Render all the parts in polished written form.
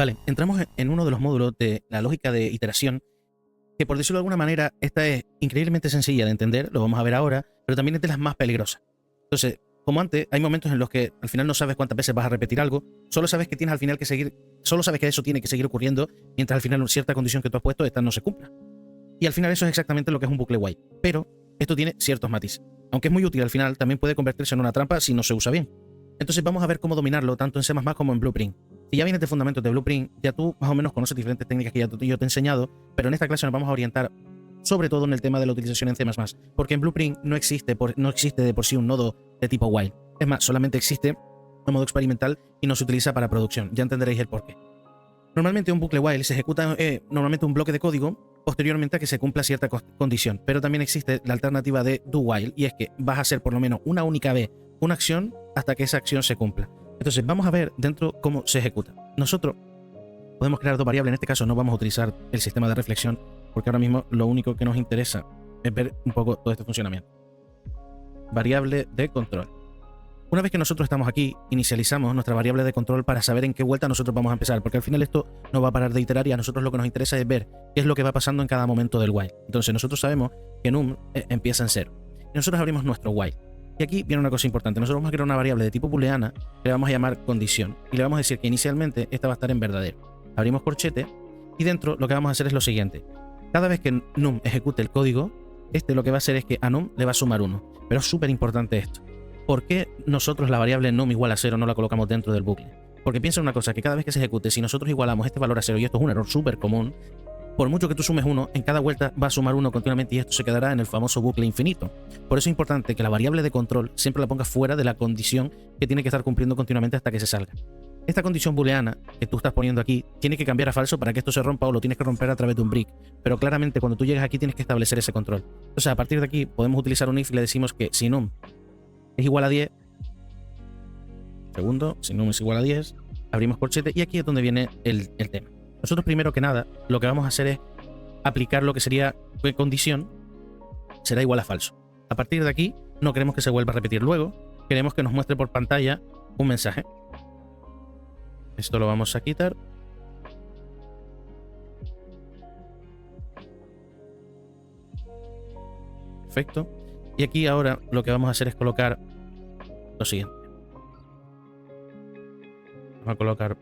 Vale, entramos en uno de los módulos de la lógica de iteración, que por decirlo de alguna manera, esta es increíblemente sencilla de entender, lo vamos a ver ahora, pero también es de las más peligrosas. Entonces, como antes, hay momentos en los que al final no sabes cuántas veces vas a repetir algo, solo sabes que tienes al final que seguir, solo sabes que eso tiene que seguir ocurriendo, mientras al final cierta condición que tú has puesto, esta no se cumpla. Y al final eso es exactamente lo que es un bucle while, pero esto tiene ciertos matices. Aunque es muy útil al final, también puede convertirse en una trampa si no se usa bien. Entonces vamos a ver cómo dominarlo tanto en C++ como en Blueprint. Si ya vienes de fundamentos de Blueprint, ya tú más o menos conoces diferentes técnicas que yo te he enseñado, pero en esta clase nos vamos a orientar sobre todo en el tema de la utilización en C++, porque en Blueprint no existe de por sí un nodo de tipo while. Es más, solamente existe en modo experimental y no se utiliza para producción. Ya entenderéis el porqué. Normalmente un bucle while se ejecuta normalmente un bloque de código posteriormente a que se cumpla cierta condición, pero también existe la alternativa de do while, y es que vas a hacer por lo menos una única vez una acción hasta que esa acción se cumpla. Entonces vamos a ver dentro cómo se ejecuta. Nosotros podemos crear dos variables, en este caso no vamos a utilizar el sistema de reflexión, porque ahora mismo lo único que nos interesa es ver un poco todo este funcionamiento. Variable de control. Una vez que nosotros estamos aquí, inicializamos nuestra variable de control para saber en qué vuelta nosotros vamos a empezar, porque al final esto no va a parar de iterar y a nosotros lo que nos interesa es ver qué es lo que va pasando en cada momento del while. Entonces nosotros sabemos que num empieza en 0 y nosotros abrimos nuestro while. Y aquí viene una cosa importante. Nosotros vamos a crear una variable de tipo booleana que le vamos a llamar condición y le vamos a decir que inicialmente esta va a estar en verdadero. Abrimos corchete y dentro lo que vamos a hacer es lo siguiente. Cada vez que num ejecute el código, lo que va a hacer es que a num le va a sumar 1. Pero es súper importante esto. ¿Por qué nosotros la variable num igual a 0 no la colocamos dentro del bucle? Porque piensa una cosa, que cada vez que se ejecute, si nosotros igualamos este valor a 0, y esto es un error súper común, por mucho que tú sumes 1, en cada vuelta va a sumar 1 continuamente y esto se quedará en el famoso bucle infinito. Por eso es importante que la variable de control siempre la pongas fuera de la condición que tiene que estar cumpliendo continuamente hasta que se salga. Esta condición booleana que tú estás poniendo aquí tiene que cambiar a falso para que esto se rompa, o lo tienes que romper a través de un break. Pero claramente cuando tú llegas aquí tienes que establecer ese control. Entonces a partir de aquí podemos utilizar un if y le decimos que si num es igual a 10, si num es igual a 10, abrimos corchete y aquí es donde viene el tema. Nosotros primero que nada lo que vamos a hacer es aplicar lo que sería condición será igual a falso. A partir de aquí no queremos que se vuelva a repetir luego, queremos que nos muestre por pantalla un mensaje. Esto lo vamos a quitar. Perfecto. Y aquí ahora lo que vamos a hacer es colocar lo siguiente. Vamos a colocar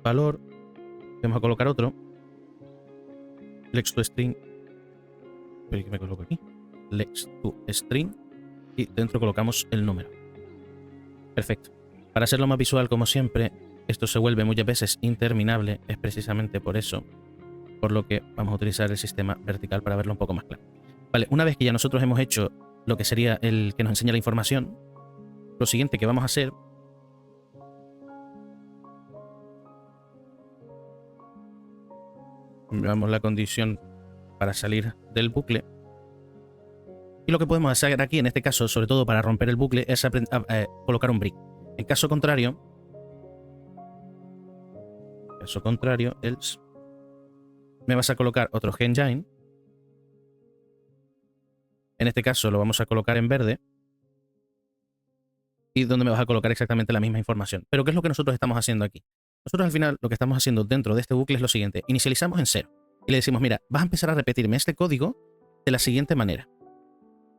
valor. Vamos a colocar otro. Lex to string. ¿Qué me coloco aquí? Lex to string. Y dentro colocamos el número. Perfecto. Para hacerlo más visual, como siempre, esto se vuelve muchas veces interminable. Es precisamente por eso, por lo que vamos a utilizar el sistema vertical para verlo un poco más claro. Vale, una vez que ya nosotros hemos hecho lo que sería el que nos enseña la información, lo siguiente que vamos a hacer veamos la condición para salir del bucle. Y lo que podemos hacer aquí, en este caso, sobre todo para romper el bucle, es colocar un break. En caso contrario, else, me vas a colocar otro engine. En este caso lo vamos a colocar en verde. Y donde me vas a colocar exactamente la misma información. Pero ¿qué es lo que nosotros estamos haciendo aquí? Nosotros al final lo que estamos haciendo dentro de este bucle es lo siguiente. Inicializamos en 0. Y le decimos, mira, vas a empezar a repetirme este código de la siguiente manera.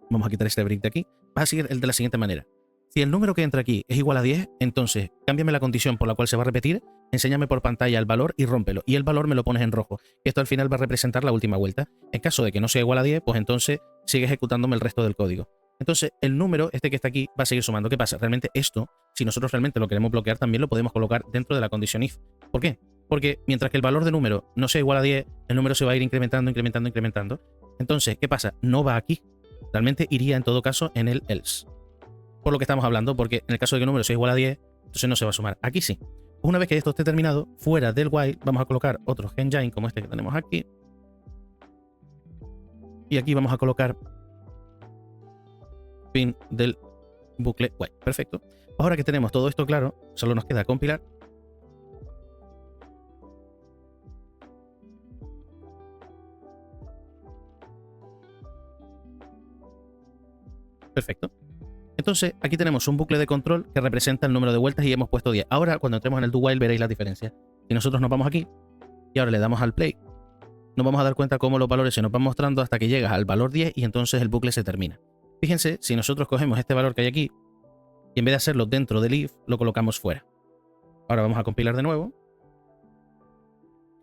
Vamos a quitar este break de aquí. Vas a seguir el de la siguiente manera. Si el número que entra aquí es igual a 10, entonces cámbiame la condición por la cual se va a repetir, enséñame por pantalla el valor y rómpelo. Y el valor me lo pones en rojo. Esto al final va a representar la última vuelta. En caso de que no sea igual a 10, pues entonces sigue ejecutándome el resto del código. Entonces el número, que está aquí, va a seguir sumando. ¿Qué pasa? Realmente esto, si nosotros realmente lo queremos bloquear, también lo podemos colocar dentro de la condición if. ¿Por qué? Porque mientras que el valor de número no sea igual a 10, el número se va a ir incrementando. Entonces, ¿qué pasa? No va aquí. Realmente iría en todo caso en el else. Por lo que estamos hablando, porque en el caso de que el número sea igual a 10, entonces no se va a sumar. Aquí sí. Una vez que esto esté terminado, fuera del while, vamos a colocar otro engine como este que tenemos aquí. Y aquí vamos a colocar fin del bucle while. Perfecto. Ahora que tenemos todo esto claro, solo nos queda compilar. Perfecto. Entonces, aquí tenemos un bucle de control que representa el número de vueltas y hemos puesto 10. Ahora, cuando entremos en el do while, veréis la diferencia. Si nosotros nos vamos aquí y ahora le damos al play, nos vamos a dar cuenta cómo los valores se nos van mostrando hasta que llegas al valor 10 y entonces el bucle se termina. Fíjense, si nosotros cogemos este valor que hay aquí y en vez de hacerlo dentro del if, lo colocamos fuera. Ahora vamos a compilar de nuevo.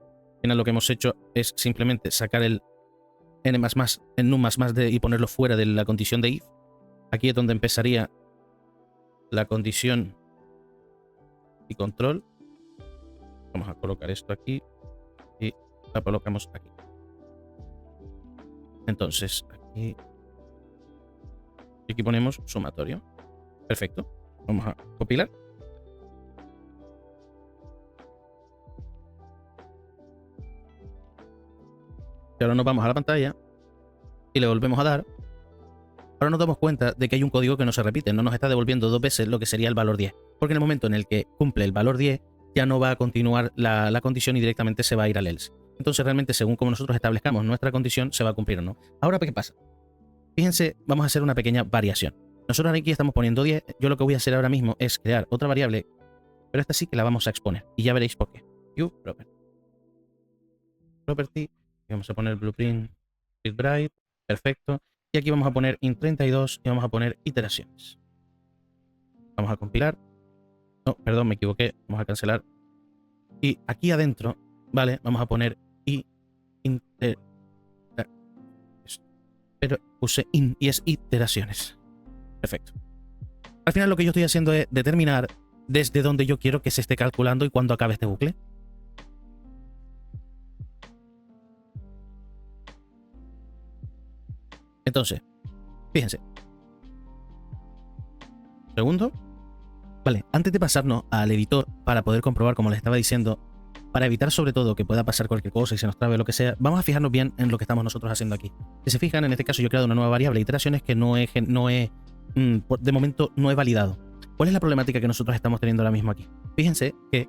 Al final lo que hemos hecho es simplemente sacar el n++, el num++ y ponerlo fuera de la condición de if. Aquí es donde empezaría la condición y control. Vamos a colocar esto aquí y la colocamos aquí. Entonces aquí ponemos sumatorio. Perfecto. Vamos a compilar. Y ahora nos vamos a la pantalla y le volvemos a dar. Ahora nos damos cuenta de que hay un código que no se repite, no nos está devolviendo 2 veces lo que sería el valor 10. Porque en el momento en el que cumple el valor 10, ya no va a continuar la condición y directamente se va a ir al else. Entonces realmente según como nosotros establezcamos nuestra condición, se va a cumplir o no. Ahora, ¿qué pasa? Fíjense, vamos a hacer una pequeña variación. Nosotros aquí estamos poniendo 10. Yo lo que voy a hacer ahora mismo es crear otra variable, pero esta sí que la vamos a exponer. Y ya veréis por qué. Property. Y vamos a poner blueprint bright. Perfecto. Y aquí vamos a poner int32 y vamos a poner iteraciones. Vamos a compilar. No, perdón, me equivoqué. Vamos a cancelar. Y aquí adentro, ¿vale? Vamos a poner pero puse in y es iteraciones. Perfecto. Al final lo que yo estoy haciendo es determinar desde dónde yo quiero que se esté calculando y cuándo acabe este bucle. Entonces, fíjense. Segundo. Vale, antes de pasarnos al editor para poder comprobar, como les estaba diciendo, para evitar sobre todo que pueda pasar cualquier cosa y se nos trabe lo que sea, vamos a fijarnos bien en lo que estamos nosotros haciendo aquí. Si se fijan, en este caso yo he creado una nueva variable, iteraciones, que de momento no he validado. ¿Cuál es la problemática que nosotros estamos teniendo ahora mismo aquí? Fíjense que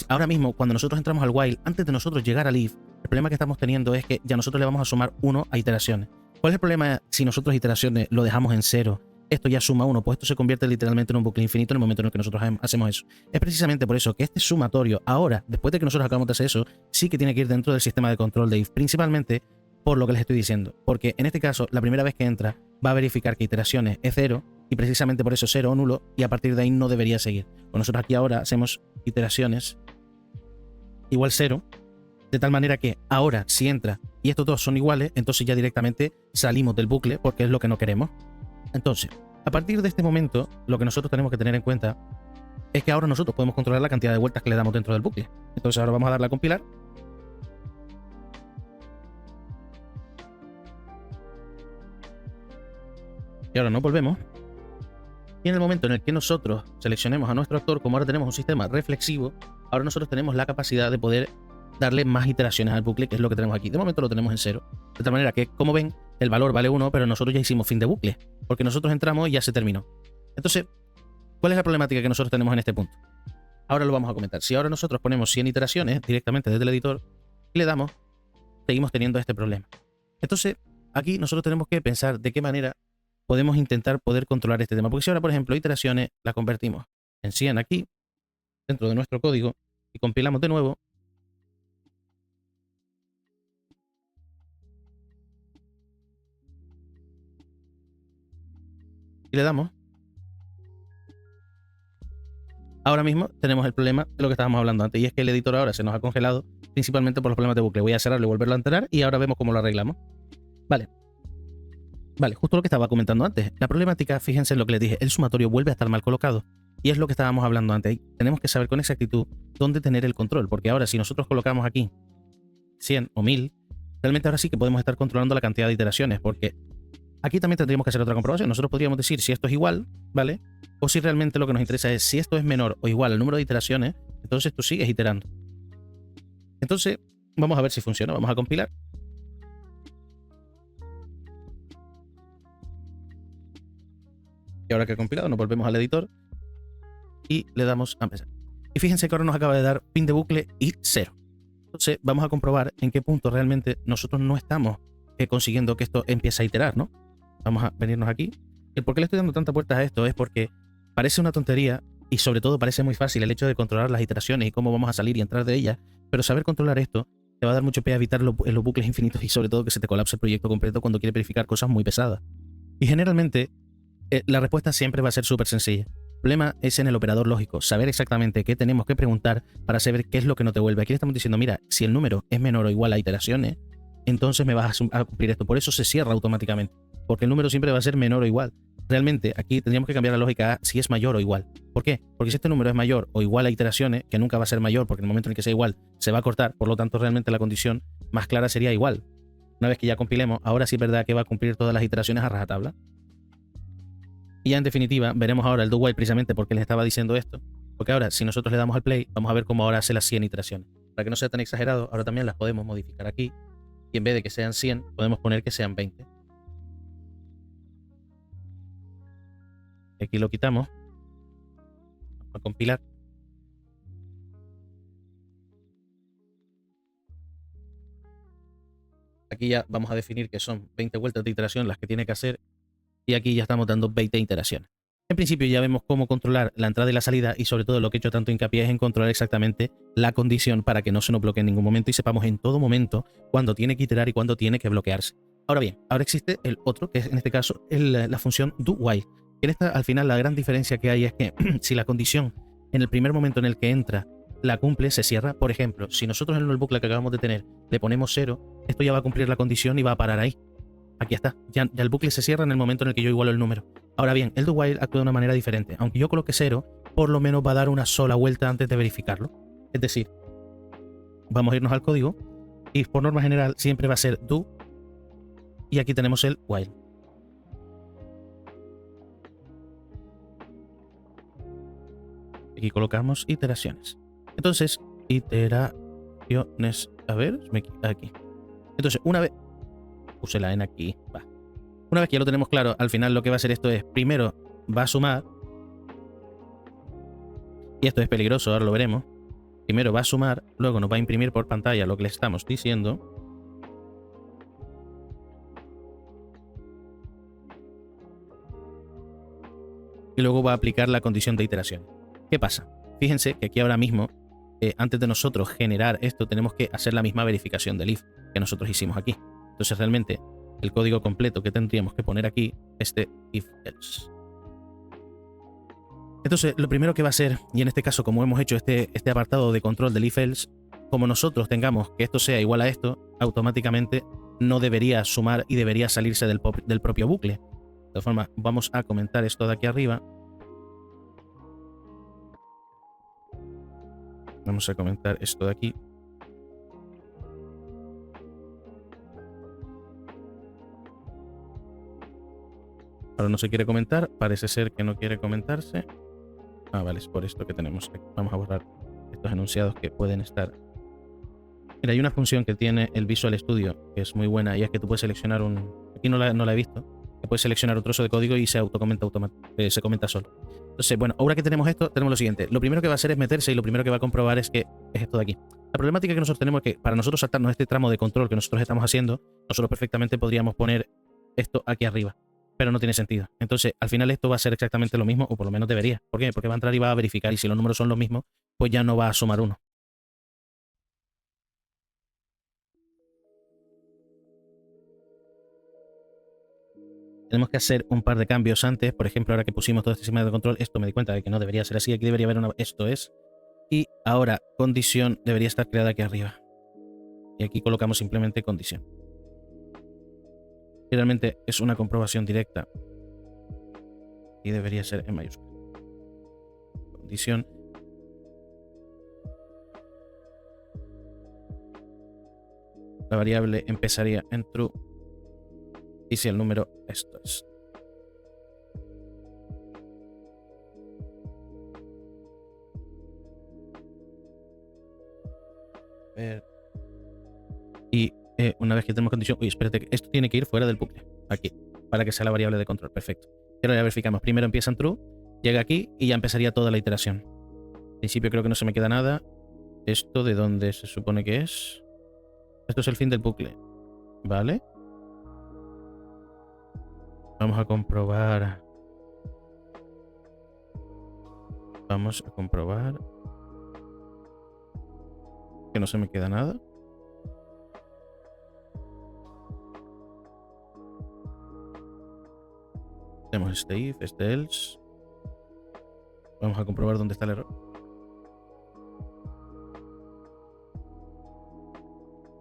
ahora mismo cuando nosotros entramos al while, antes de nosotros llegar al if, el problema que estamos teniendo es que ya nosotros le vamos a sumar 1 a iteraciones. ¿Cuál es el problema si nosotros iteraciones lo dejamos en 0? Esto ya suma 1, pues esto se convierte literalmente en un bucle infinito en el momento en el que nosotros hacemos eso. Es precisamente por eso que este sumatorio ahora, después de que nosotros acabamos de hacer eso, sí que tiene que ir dentro del sistema de control de if, principalmente por lo que les estoy diciendo. Porque en este caso, la primera vez que entra, va a verificar que iteraciones es 0, y precisamente por eso 0 o nulo, y a partir de ahí no debería seguir. Pues nosotros aquí ahora hacemos iteraciones igual 0, de tal manera que ahora, si entra y estos dos son iguales, entonces ya directamente salimos del bucle, porque es lo que no queremos. Entonces, a partir de este momento, lo que nosotros tenemos que tener en cuenta es que ahora nosotros podemos controlar la cantidad de vueltas que le damos dentro del bucle. Entonces ahora vamos a darle a compilar. Y ahora nos volvemos. Y en el momento en el que nosotros seleccionemos a nuestro actor, como ahora tenemos un sistema reflexivo, ahora nosotros tenemos la capacidad de poder darle más iteraciones al bucle, que es lo que tenemos aquí. De momento lo tenemos en 0. De tal manera que, como ven, el valor vale 1, pero nosotros ya hicimos fin de bucle, porque nosotros entramos y ya se terminó. Entonces, ¿cuál es la problemática que nosotros tenemos en este punto? Ahora lo vamos a comentar. Si ahora nosotros ponemos 100 iteraciones directamente desde el editor y le damos, seguimos teniendo este problema. Entonces, aquí nosotros tenemos que pensar de qué manera podemos intentar poder controlar este tema. Porque si ahora, por ejemplo, iteraciones la convertimos en 100 aquí, dentro de nuestro código, y compilamos de nuevo, y le damos, ahora mismo tenemos el problema de lo que estábamos hablando antes, y es que el editor ahora se nos ha congelado, principalmente por los problemas de bucle. Voy a cerrarlo y volverlo a entrar, y ahora vemos cómo lo arreglamos. Vale, justo lo que estaba comentando antes. La problemática, fíjense en lo que les dije, el sumatorio vuelve a estar mal colocado. Y es lo que estábamos hablando antes. Tenemos que saber con exactitud dónde tener el control, porque ahora si nosotros colocamos aquí 100 o 1000, realmente ahora sí que podemos estar controlando la cantidad de iteraciones, porque aquí también tendríamos que hacer otra comprobación. Nosotros podríamos decir si esto es igual, ¿vale? O si realmente lo que nos interesa es si esto es menor o igual al número de iteraciones, entonces tú sigues iterando. Entonces, vamos a ver si funciona. Vamos a compilar. Y ahora que ha compilado, nos volvemos al editor y le damos a empezar. Y fíjense que ahora nos acaba de dar fin de bucle y 0. Entonces, vamos a comprobar en qué punto realmente nosotros no estamos consiguiendo que esto empiece a iterar, ¿no? Vamos a venirnos aquí. El por qué le estoy dando tantas vueltas a esto es porque parece una tontería, y sobre todo parece muy fácil el hecho de controlar las iteraciones y cómo vamos a salir y entrar de ellas, pero saber controlar esto te va a dar mucho pie a evitar los bucles infinitos y sobre todo que se te colapse el proyecto completo cuando quieres verificar cosas muy pesadas. Y generalmente la respuesta siempre va a ser súper sencilla. El problema es en el operador lógico, saber exactamente qué tenemos que preguntar para saber qué es lo que no te vuelve. Aquí le estamos diciendo, mira, si el número es menor o igual a iteraciones, entonces me vas a cumplir esto. Por eso se cierra automáticamente, porque el número siempre va a ser menor o igual. Realmente aquí tendríamos que cambiar la lógica a si es mayor o igual. ¿Por qué? Porque si este número es mayor o igual a iteraciones, que nunca va a ser mayor porque en el momento en el que sea igual se va a cortar, por lo tanto realmente la condición más clara sería igual. Una vez que ya compilemos, ahora sí es verdad que va a cumplir todas las iteraciones a rajatabla. Y ya en definitiva, veremos ahora el do while precisamente porque les estaba diciendo esto. Porque ahora, si nosotros le damos al play, vamos a ver cómo ahora hace las 100 iteraciones. Para que no sea tan exagerado, ahora también las podemos modificar aquí. Y en vez de que sean 100, podemos poner que sean 20. Aquí lo quitamos. Vamos a compilar. Aquí ya vamos a definir que son 20 vueltas de iteración las que tiene que hacer. Y aquí ya estamos dando 20 iteraciones. En principio ya vemos cómo controlar la entrada y la salida y sobre todo lo que he hecho tanto hincapié es en controlar exactamente la condición para que no se nos bloquee en ningún momento y sepamos en todo momento cuándo tiene que iterar y cuándo tiene que bloquearse. Ahora bien, ahora existe el otro, que es en este caso la función do while. En esta al final la gran diferencia que hay es que si la condición en el primer momento en el que entra la cumple, se cierra. Por ejemplo, si nosotros en el bucle que acabamos de tener le ponemos 0, esto ya va a cumplir la condición y va a parar ahí. Aquí está, ya el bucle se cierra en el momento en el que yo igualo el número. Ahora bien, el do while actúa de una manera diferente. Aunque yo coloque 0, por lo menos va a dar una sola vuelta antes de verificarlo. Es decir, vamos a irnos al código y por norma general siempre va a ser do y aquí tenemos el while. Aquí colocamos iteraciones. Entonces, iteraciones, a ver, aquí. Entonces, una vez, puse la N aquí, va. Una vez que ya lo tenemos claro, al final lo que va a hacer esto es, primero va a sumar, y esto es peligroso, ahora lo veremos. Primero va a sumar, luego nos va a imprimir por pantalla lo que le estamos diciendo. Y luego va a aplicar la condición de iteración. ¿Qué pasa? Fíjense que aquí ahora mismo, antes de nosotros generar esto, tenemos que hacer la misma verificación del if que nosotros hicimos aquí. Entonces realmente el código completo que tendríamos que poner aquí es este if else. Entonces lo primero que va a hacer, y en este caso como hemos hecho este apartado de control del if else, como nosotros tengamos que esto sea igual a esto, automáticamente no debería sumar y debería salirse del propio bucle. De todas formas, vamos a comentar esto de aquí arriba. Vamos a comentar esto de aquí. Ahora no se quiere comentar, parece ser que no quiere comentarse. Ah, vale, es por esto que tenemos aquí. Vamos a borrar estos enunciados que pueden estar. Mira, hay una función que tiene el Visual Studio que es muy buena y es que tú puedes seleccionar un... Aquí no la he visto. Que puedes seleccionar un trozo de código y se autocomenta se comenta solo. Entonces, bueno, ahora que tenemos esto, tenemos lo siguiente. Lo primero que va a hacer es meterse y lo primero que va a comprobar es que es esto de aquí. La problemática que nosotros tenemos es que para nosotros saltarnos este tramo de control que nosotros estamos haciendo, nosotros perfectamente podríamos poner esto aquí arriba, pero no tiene sentido. Entonces, al final esto va a ser exactamente lo mismo, o por lo menos debería. ¿Por qué? Porque va a entrar y va a verificar, y si los números son los mismos, pues ya no va a sumar uno. Tenemos que hacer un par de cambios antes. Por ejemplo, ahora que pusimos todo este sistema de control, esto me di cuenta de que no debería ser así. Aquí debería haber una... Esto es. Y ahora, condición debería estar creada aquí arriba. Y aquí colocamos simplemente condición. Y realmente es una comprobación directa. Y debería ser en mayúscula. Condición. La variable empezaría en true. Y si el número, esto es. A ver. Y una vez que tenemos condición, uy, espérate, esto tiene que ir fuera del bucle, aquí, para que sea la variable de control, perfecto. Y ahora ya verificamos, primero empieza en true, llega aquí y ya empezaría toda la iteración. En principio creo que no se me queda nada. ¿Esto de dónde se supone que es? Esto es el fin del bucle, ¿vale? Vamos a comprobar. Vamos a comprobar que no se me queda nada. Tenemos este if, este else. Vamos a comprobar dónde está el error.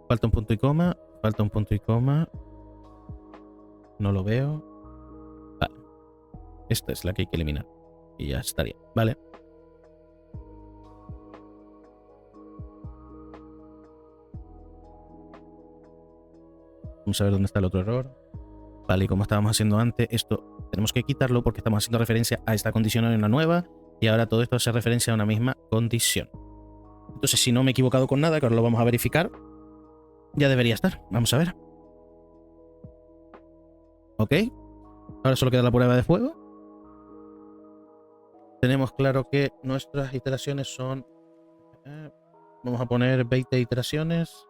Falta un punto y coma. Falta un punto y coma. No lo veo. Vale. Esta es la que hay que eliminar. Y ya estaría. Vale. Vamos a ver dónde está el otro error. Vale, y como estábamos haciendo antes, esto tenemos que quitarlo porque estamos haciendo referencia a esta condición en una nueva. Y ahora todo esto hace referencia a una misma condición. Entonces, si no me he equivocado con nada, que ahora lo vamos a verificar, ya debería estar. Vamos a ver. Ok. Ahora solo queda la prueba de fuego. Tenemos claro que nuestras iteraciones son... vamos a poner 20 iteraciones.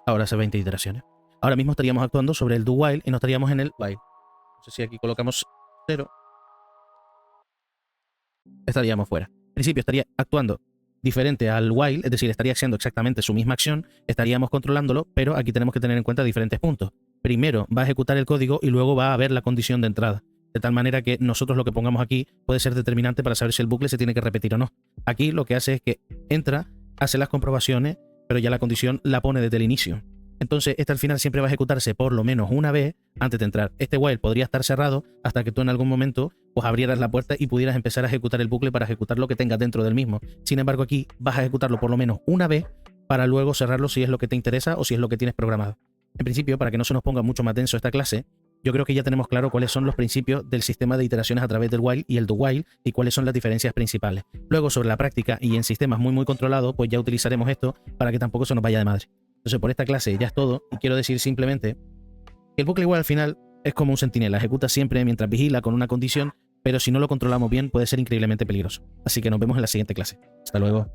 Ahora hace 20 iteraciones. Ahora mismo estaríamos actuando sobre el do while y no estaríamos en el while. Entonces, si aquí colocamos 0, estaríamos fuera. En principio estaría actuando diferente al while, es decir, estaría haciendo exactamente su misma acción, estaríamos controlándolo, pero aquí tenemos que tener en cuenta diferentes puntos. Primero va a ejecutar el código y luego va a ver la condición de entrada. De tal manera que nosotros lo que pongamos aquí puede ser determinante para saber si el bucle se tiene que repetir o no. Aquí lo que hace es que entra, hace las comprobaciones, pero ya la condición la pone desde el inicio. Entonces, este al final siempre va a ejecutarse por lo menos una vez antes de entrar. Este while podría estar cerrado hasta que tú en algún momento pues abrieras la puerta y pudieras empezar a ejecutar el bucle para ejecutar lo que tengas dentro del mismo. Sin embargo, aquí vas a ejecutarlo por lo menos una vez para luego cerrarlo si es lo que te interesa o si es lo que tienes programado. En principio, para que no se nos ponga mucho más denso esta clase, yo creo que ya tenemos claro cuáles son los principios del sistema de iteraciones a través del while y el do while y cuáles son las diferencias principales. Luego, sobre la práctica y en sistemas muy controlados, pues ya utilizaremos esto para que tampoco se nos vaya de madre. Entonces, por esta clase ya es todo y quiero decir simplemente que el bucle while al final es como un centinela, ejecuta siempre mientras vigila con una condición, pero si no lo controlamos bien puede ser increíblemente peligroso. Así que nos vemos en la siguiente clase. Hasta luego.